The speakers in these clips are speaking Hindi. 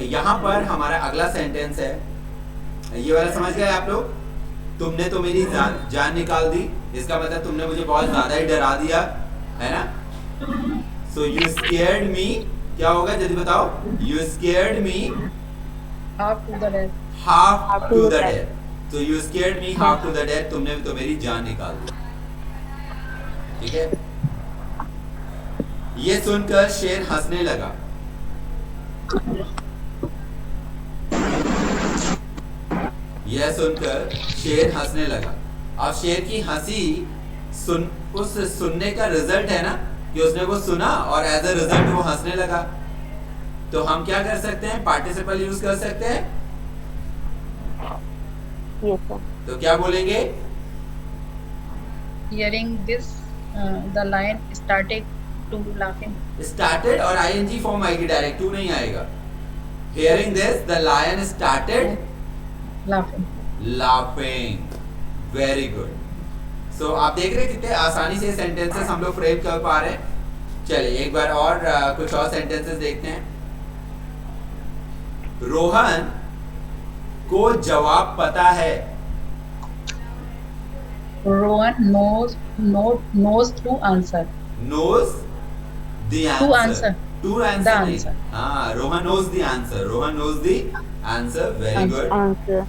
यहाँ पर हमारा अगला सेंटेंस है, ये वाला समझ गए आप लोग? तुमने तो मेरी जान निकाल दी, इसका मतलब तुमने मुझे बहुत ज्यादा ही डरा दिया, है ना? सो यू स्केयर्ड मी, क्या होगा जल्दी बताओ? You scared me half to the death. Half to the death. तो you scared me half to the death, तुमने तो मेरी जान निकाल दी। ठीक है? ये सुनकर शेर हंसने लगा। यह सुनकर शेर हंसने लगा। अब शेर की हंसी उस सुनने का रिजल्ट है ना, कि उसने वो सुना और एज अ रिजल्ट वो हंसने लगा। तो हम क्या कर सकते हैं? पार्टिसिपल यूज कर सकते हैं। Yes, sir. तो क्या बोलेंगे? Hearing this the lion started to laughing. Started और आईएनजी फॉर्म आएगी डायरेक्ट, टू नहीं आएगा। Hearing this the lion started laughing. Very good. So आप देख रहे हैं कितने आसानी से सेंटेंसेस हम लोग फ्रेम कर पा रहे हैं। चलिए एक बार और कुछ और सेंटेंसेस देखते हैं। रोहन को जवाब पता है। Rohan knows to answer. knows the answer. To answer. To answer. The नहीं। answer. हाँ, Rohan knows the answer. Rohan knows the answer. Very good. Answer.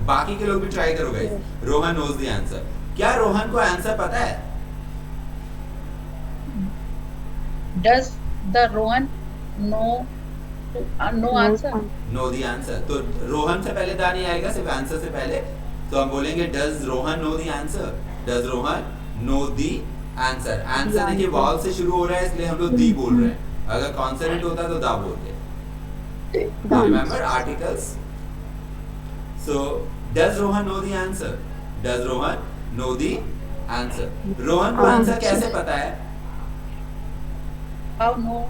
बाकी के लोग भी ट्राई करो guys. Rohan knows the answer. क्या रोहन को आंसर पता है? Does the Rohan know answer? No the answer. तो रोहन से पहले दा नहीं आएगा, सिर्फ आंसर से पहले। तो हम बोलेंगे does Rohan know the answer. Does Rohan know the answer. Answer देखिए वॉल से शुरू हो रहा है, इसलिए हम लोग दी बोल रहे हैं। अगर कॉन्सोनेंट होता तो दा बोलते। Remember articles. So does Rohan know the answer. Does Rohan know the answer. Rohan को आंसर कैसे पता है? How know?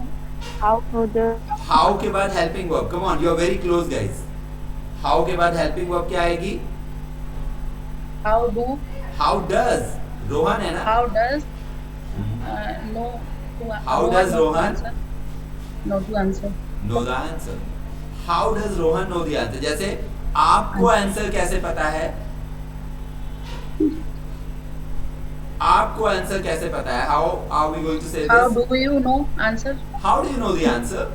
How the how के बाद helping verb. Come on, you are very close guys. How के बाद हेल्पिंग वर्ब क्या आएगी? How do? How does. Rohan है ना? How does know to How does Rohan answer? Know to answer. No the answer. How does Rohan no the answer. जैसे आपको आंसर कैसे पता है? आपको आंसर कैसे पता है? How are we going to say How this? do you know answer? How do you know the answer?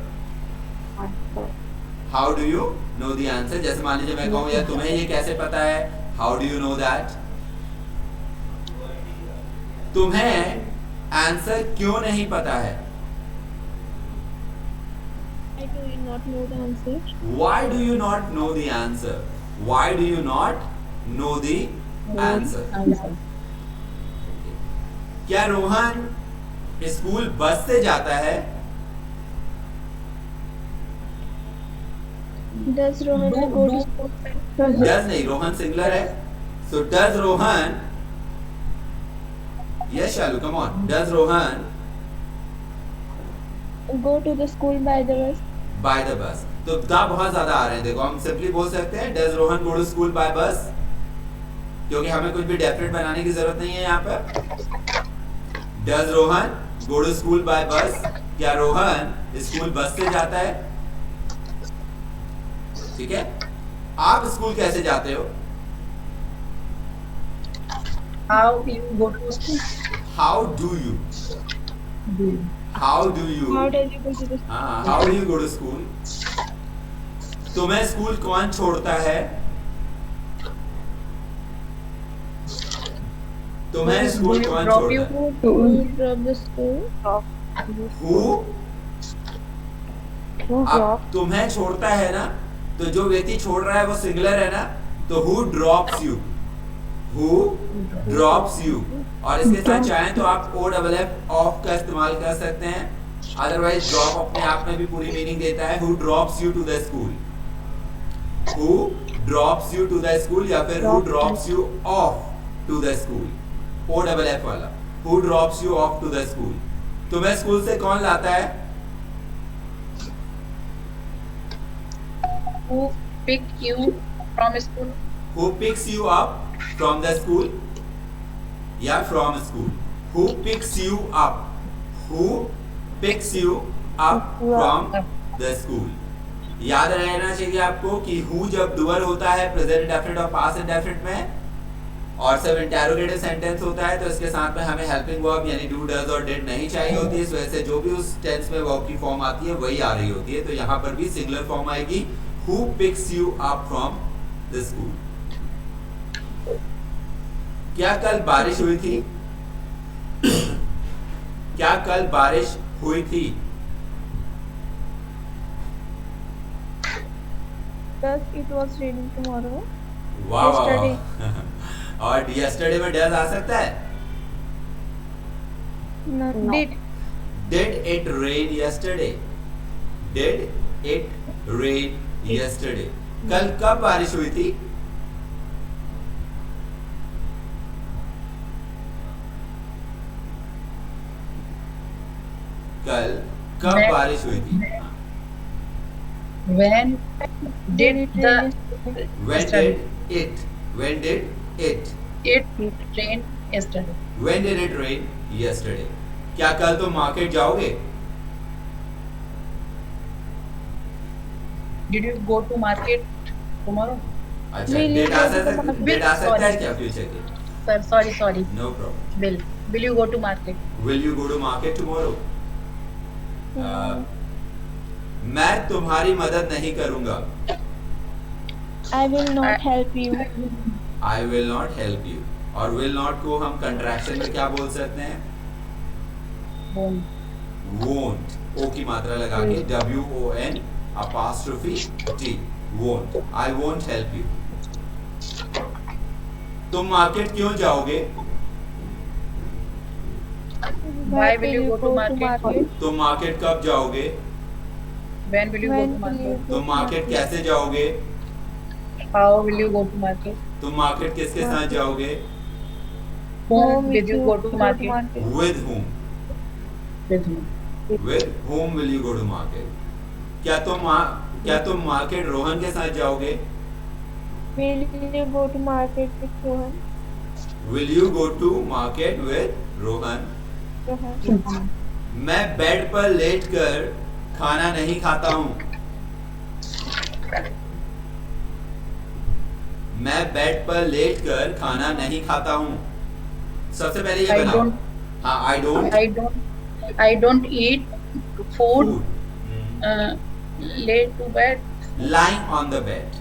answer? How do you know the answer? जैसे मान लीजिए मैं कहूं यार तुम्हें ये कैसे पता है? How do you know that? तुम्हें आंसर क्यों नहीं पता है? Why do you not know the answer? Why do you not know the answer? Why do you not know the answer? Answer. क्या रोहन स्कूल बस से जाता है? Does Rohan Do- go to do- school? Does नहीं, रोहन सिंगुलर है। सो does Rohan, yes Shalu come on, does Rohan Go to the school by the bus? By the bus. तो दा बहुत ज्यादा आ रहे हैं। देखो हम सिंपली बोल सकते हैं does Rohan go to school by bus, क्योंकि हमें कुछ भी डेफिनेट बनाने की जरूरत नहीं है यहाँ पर। Does Rohan go to school by bus. क्या रोहन स्कूल बस से जाता है? ठीक है। आप स्कूल कैसे जाते हो? How you go to school? How do you, Do. How do you, How does you go to the हाँ how do you go to school? तुम्हें स्कूल कौन छोड़ता है? तुम्हें स्कूल कौन drop छोड़ता you? है? Who drop the school? Who? Who अब drop? तुम्हें छोड़ता है ना, तो जो व्यक्ति छोड़ रहा है वो सिंगुलर है ना, तो who drops you? Who drops you? और इसके साथ चाहें तो आप O डबल F ऑफ का इस्तेमाल कर सकते हैं। अदरवाइज ड्रॉप अपने आप में भी पूरी मीनिंग देता है। Who drops you to the school? Who drops you to the school या फिर who drops you off to the school? O double F वाला Who drops you off to the school? तुम्हें स्कूल से कौन लाता है? Who pick you from school? Who picks you up from the school? या from school? Who picks you up? Who picks you up from the school? याद रहना चाहिए आपको कि हु जब डुअल होता है प्रेजेंट इंडेफिनिट और पास्ट इंडेफिनिट में, और सब इंटेरोगेटिव सेंटेंस होता है, तो इसके साथ में हमें हेल्पिंग वर्ब यानी डू डज और डिड नहीं चाहिए होती है। इस वजह से जो भी उस टेंस में वर्ब की फॉर्म आती है वही आ रही होती है। तो यहाँ पर भी सिंगुलर फॉर्म आएगी, who picks you up from the school. क्या कल बारिश हुई थी? क्या कल बारिश हुई थी? Does it was raining tomorrow? वाह Yesterday. वाह। और यस्टरडे में डज आ सकता है? No. No. Did it rain yesterday? Did it rain yesterday? कल कब बारिश हुई थी? कल कब मैं- बारिश हुई थी? When did Did it the rain When did it? When did it? it rain yesterday? When did it rain yesterday? क्या कल तुम मार्केट जाओगे? Did you go to market tomorrow? अच्छा, Will you डेट आ go to सकता market? डेट आ सकता है Sorry. क्या फ्यूचर के? Sir, sorry. No problem. Will you go to market? Will you go to market tomorrow? tomorrow? मैं तुम्हारी मदद नहीं करूंगा। I will not help you. I will not help you। और will not को हम कंट्रैक्शन में क्या बोल सकते हैं? Won't. Won't, ओ की मात्रा लगा के WON apostrophe T, won't। I won't help you। तुम मार्केट क्यों जाओगे? Why will you go to market? तुम मार्केट कब जाओगे? When will you go When to will you market? go तुम to मार्केट market? कैसे जाओगे? How will you go to market? तुम मार्केट किसके साथ जाओगे? Whom will you go to market? With whom? With me. With whom will you go to market? क्या तुम मार्केट रोहन के साथ जाओगे? Will you go to market with Rohan? Will you go to market with Rohan? Rohan. मैं बेड पर लेटकर खाना नहीं खाता हूँ। मैं बेड पर लेटकर खाना नहीं खाता हूँ। सबसे पहले ये I बनाओ। don't. हाँ, I don't I don't eat food. food Lay to bed, lying on the bed।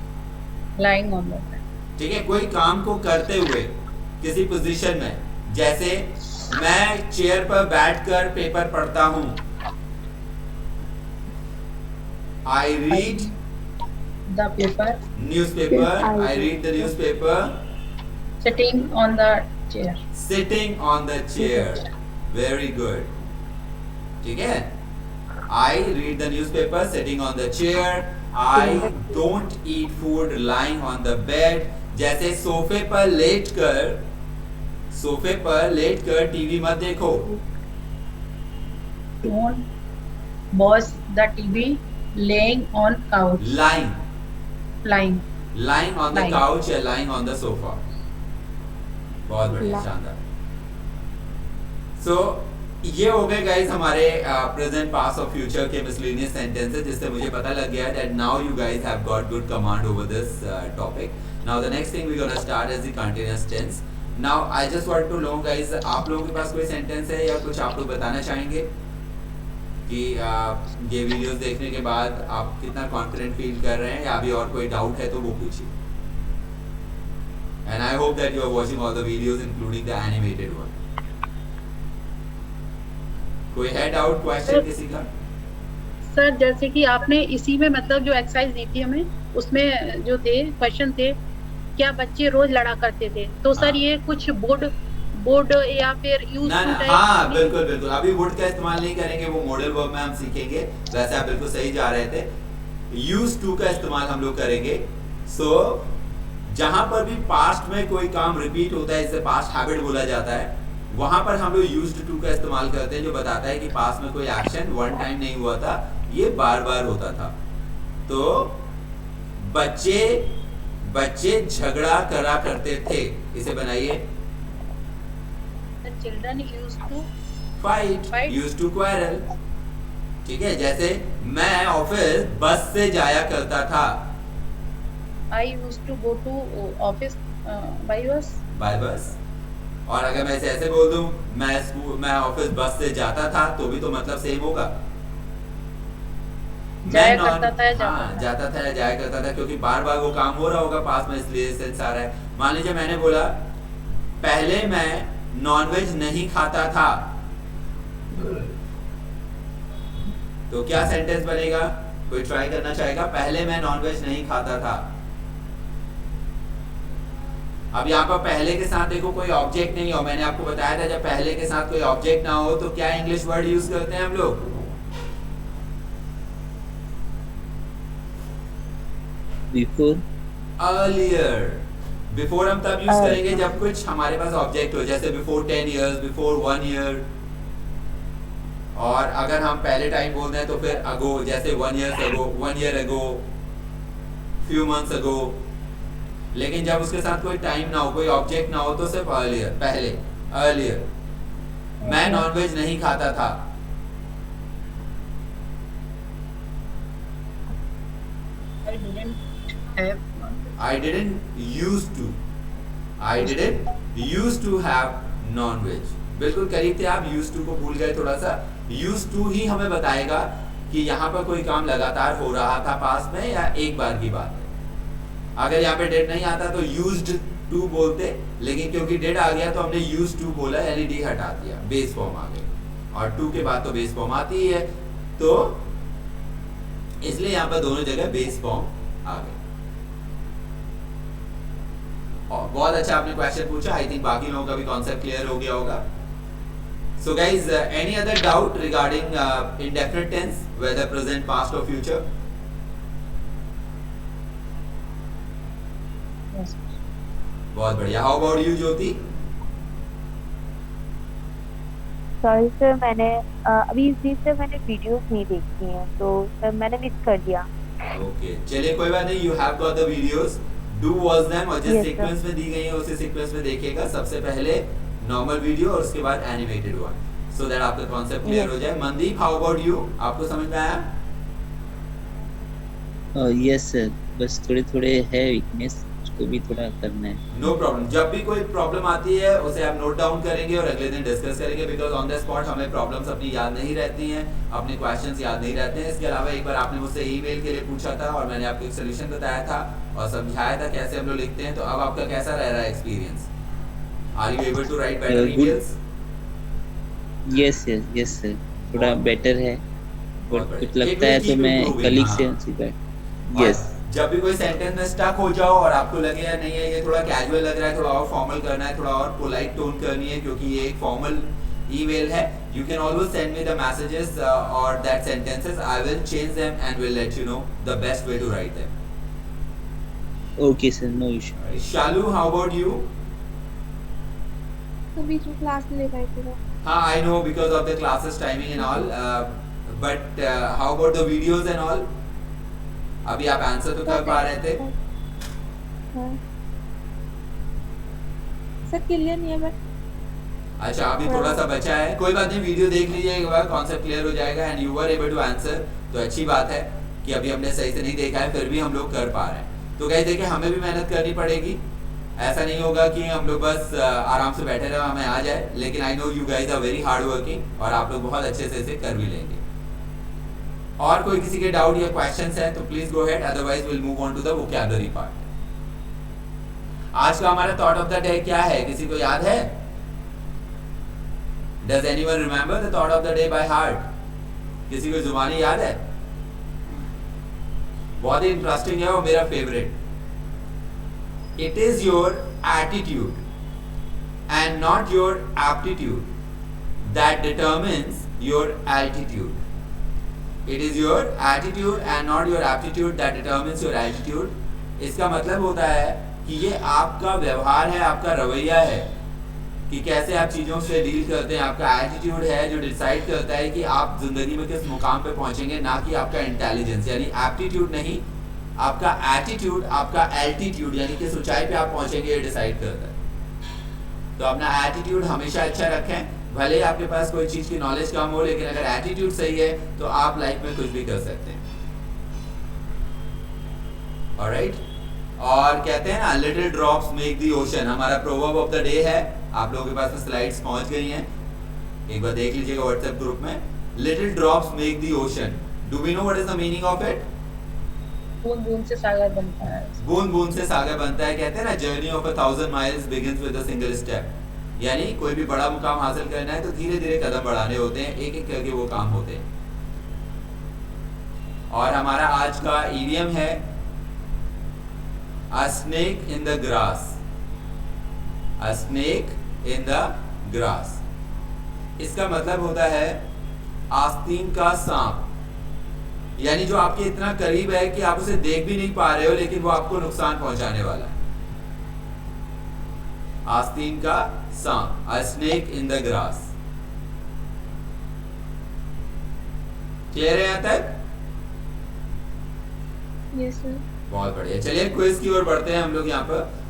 lying on the bed. ठीक है, कोई काम को करते हुए किसी पोजीशन में, जैसे मैं चेयर पर बैठकर पेपर पढ़ता हूँ। I read The paper, newspaper। I read the newspaper sitting on the chair. sitting on the chair। Very good। ठीक है, I read the newspaper sitting on the chair। I don't eat food lying on the bed। जैसे सोफे पर लेटकर टीवी मत देखो। Don't watch the TV laying on couch. lying Lying. on the Lying. couch या lying on the sofa। बहुत बढ़िया, शानदार। सो ये हो गए गाइस हमारे प्रेजेंट पास्ट और फ्यूचर के मिसलेनियस सेंटेंसेस, जिससे मुझे पता लग गया that now you guys have got good command over this topic. Now the next thing we gonna start is the continuous tense. Now I just want to know guys, आप लोगों के पास कोई सेंटेंस है या कुछ आप लोग बताना चाहेंगे कि ये वीडियोस देखने के बाद आप कितना कॉन्फिडेंट फील कर रहे हैं, या अभी और कोई डाउट है तो वो पूछिए। And I hope that you are watching all the videos including the animated one. कोई है डाउट, क्वेश्चन किसी का? सर जैसे कि आपने इसी में मतलब जो एक्सरसाइज दी थी हमें, उसमें जो थे क्वेश्चन थे, क्या बच्चे रोज लड़ा करते थे, तो सर हाँ। ये कुछ बोर्ड या फिर यूज ना हाँ बिल्कुल बिल्कुल, अभी वुड का इस्तेमाल नहीं करेंगे, वो मॉडल वर्ब में हम सीखेंगे। वैसे आप बिल्कुल सही जा रहे थे। यूज टू का इस्तेमाल हम लोग करेंगे। सो जहां पर भी पास्ट में कोई काम रिपीट होता है, इसे पास्ट हैबिट बोला जाता है, वहां पर हम लोग यूज्ड टू का इस्तेमाल करते हैं, जो बताता है कि पास्ट में कोई एक्शन वन टाइम नहीं हुआ था, ये बार बार होता था। तो बच्चे झगड़ा करा करते थे, इसे बनाइए। Children use to Fight, Fight. used to quarrel। ठीक है, जैसे मैं ऑफिस बस से जाया करता था, I used to go to office by bus. By bus. और अगर मैं इसे ऐसे बोल दूं, मैं ऑफिस बस से जाता था, तो भी तो मतलब सेम होगा। जाया मैं नॉन करता था या जाता हाँ था? जाता था या जाया करता था, क्योंकि बार बार वो काम हो रहा होगा पास में, इसलिए सेंस आ रहा है। मान लीजिए मैंने बोला पहले मैं नॉनवेज नहीं खाता था, तो क्या सेंटेंस बनेगा? कोई ट्राई करना चाहेगा? पहले मैं नॉनवेज नहीं खाता था। अब यहाँ पर पहले के साथ देखो कोई ऑब्जेक्ट नहीं हो, मैंने आपको बताया था जब पहले के साथ कोई ऑब्जेक्ट ना हो तो क्या इंग्लिश वर्ड यूज करते हैं हम लोग? बिफोर। अर्लियर। बिफोर हम तब यूज Earlier. करेंगे जब कुछ हमारे पास ऑब्जेक्ट हो, जैसे बिफोर 10 years, बिफोर 1 year। और अगर हम पहले टाइम बोलते हैं तो फिर अगो, जैसे 1 year ago, few months ago। लेकिन जब उसके साथ कोई टाइम ना हो, कोई ऑब्जेक्ट ना हो, तो सिर्फ अर्लियर, पहले, अर्लियर। मैं नॉनवेज नहीं खाता था। I didn't have. I didn't used to। I didn't used to have non-veg। बिल्कुल करीब थे आप, used to को भूल गए थोड़ा सा। used to ही हमें बताएगा कि यहाँ पर कोई काम लगातार हो रहा था पास में या एक बार की बात है। अगर यहाँ पे did नहीं आता तो used to बोलते, लेकिन क्योंकि did आ गया तो हमने used to बोला, यानी d हटा दिया, बेस फॉर्म आ गई। और to के बाद तो बेस फॉर्म आती ही है, तो इसलिए यहाँ पर दोनों जगह बेस फॉर्म आ गए। और बहुत अच्छा आपने क्वेश्चन पूछा, आई थिंक बाकी लोगों का भी कॉन्सेप्ट क्लियर हो गया होगा। So guys, any other doubt regarding indefinite tense, whether present, past और फ्यूचर? Yes. बहुत बढ़िया। How about you Jyoti? Sorry sir, मैंने अभी इस बीच से मैंने वीडियोस नहीं देखी हैं, तो सर मैंने मिस कर दिया। ओके, चलिए कोई बात नहीं, you have got the videos, do watch them. और जिस Yes, sir. सीक्वेंस में दी गई है उसी सीक्वेंस में देखिएगा। सबसे पहले नॉर्मल वीडियो और उसके बाद एनिमेटेड वन, सो दैट आपका कॉन्सेप्ट क्लियर Yes. हो जाए। Mandeep, how about you? आपको समझ में आया? यस सर, बस थोड़े थोड़े है वीकनेस, उसको भी थोड़ा करना है। No problem. जब भी कोई प्रॉब्लम आती है उसे आप नोट डाउन करेंगे और अगले दिन डिस्कस करेंगे, बिकॉज ऑन द स्पॉट हमें प्रॉब्लम्स अपनी याद नहीं रहती हैं, अपने क्वेश्चंस याद नहीं रहते हैं। इसके अलावा एक बार आपने मुझसे ईमेल के लिए पूछा था और मैंने आपको एक सोल्यूशन बताया था और समझाया था कैसे हम लोग लिखते हैं। तो अब आपका कैसा रह रहा है experience? Are you able to write better Good. Emails? Yes sir, थोड़ा बेटर है, बहुत बट बढ़िया। कुछ लगता It है will तो keep मैं improving, कलीग हाँ। से सीखा। और यस जब भी कोई सेंटेंस में स्टक हो जाओ और आपको लगे यार नहीं है ये थोड़ा कैजुअल लग रहा है, थोड़ा और फॉर्मल करना है, थोड़ा और पोलाइट टोन करनी है, क्योंकि ये एक फॉर्मल ईमेल है, you can always send me the messages और that sentences, I will change them and will let you know the best way to write them. Okay sir, no issue. Shalu, how about you? तो बीच में क्लास में ले गए थे। हाँ, I know, because of the classes timing and all, but how about the videos and all? अभी आप आंसर तो कर पा रहे थे? हाँ। सर क्लियर नहीं है बट अच्छा, अभी थोड़ा सा बचा है, कोई बात नहीं, वीडियो देख लीजिए एक बार, कॉन्सेप्ट क्लियर हो जाएगा and you were able to answer. तो अच्छी बात है कि अभी हमने सही से नहीं देखा है, फिर भी हम लोग कर पा रहे हैं। तो गाइस देखिए, हमें भी मेहनत करनी पड़ेगी, ऐसा नहीं होगा कि हम लोग बस आराम से बैठे रहे, हमें आ जाए। लेकिन I know you guys are very hard working और आप लोग बहुत अच्छे से इसे कर भी लेंगे। और कोई किसी के डाउट या क्वेश्चंस है तो please go ahead, otherwise will move on to the vocabulary part. आज का हमारा थॉट ऑफ द डे क्या है, किसी को याद है? Does anyone remember the thought of the day by heart? किसी को जुबानी याद है? बहुत ही इंटरेस्टिंग है और मेरा favourite. It is your attitude and not your aptitude that determines your altitude. It is your attitude and not your aptitude that determines your altitude. इसका मतलब होता है कि ये आपका व्यवहार है, आपका रवैया है कि कैसे आप चीज़ों से डील करते हैं। आपका एटीट्यूड है जो डिसाइड करता है कि आप जिंदगी में किस मुकाम पे पहुंचेंगे, ना कि आपका इंटेलिजेंस, यानी एप्टीट्यूड नहीं, आपका एटीट्यूड, आपका एल्टीट्यूड यानी कि ऊंचाई पे आप पहुंचेंगे, ये डिसाइड करता है। तो अपना एटीट्यूड हमेशा अच्छा रखें, भले ही आपके पास कोई चीज की नॉलेज कम हो, लेकिन अगर एटीट्यूड सही है तो आप लाइफ में कुछ भी कर सकते हैं। ऑलराइट, और कहते हैं ना little drops make the ocean, हमारा प्रोवर्ब ऑफ द डे है। आप लोगों के पास में स्लाइड्स पहुंच गई हैं, एक बार देख लीजिएगा व्हाट्सएप ग्रुप में। Little drops make the ocean, do we know what is the meaning of it? बूंद बूंद से सागर बनता है। बूंद बूंद से सागर बनता है। कहते हैं ना journey of 1000 miles begins with a single step, यानी कोई भी बड़ा मुकाम हासिल करना है तो धीरे धीरे कदम बढ़ाने होते हैं, एक एक करके वो काम होते हैं। और हमारा आज का इडियम है A snake in the grass, a snake in the grass। इसका मतलब होता है आस्तीन का सांप, यानी जो आपके इतना करीब है कि आप उसे देख भी नहीं पा रहे हो, लेकिन वो आपको नुकसान पहुंचाने वाला है। आस्तीन का सांप, a snake in the grass। Clear है यहां तक? Yes sir. बहुत बढ़िया। चलिए क्विज की ओर बढ़ते हैं हम लोग यहाँ पर।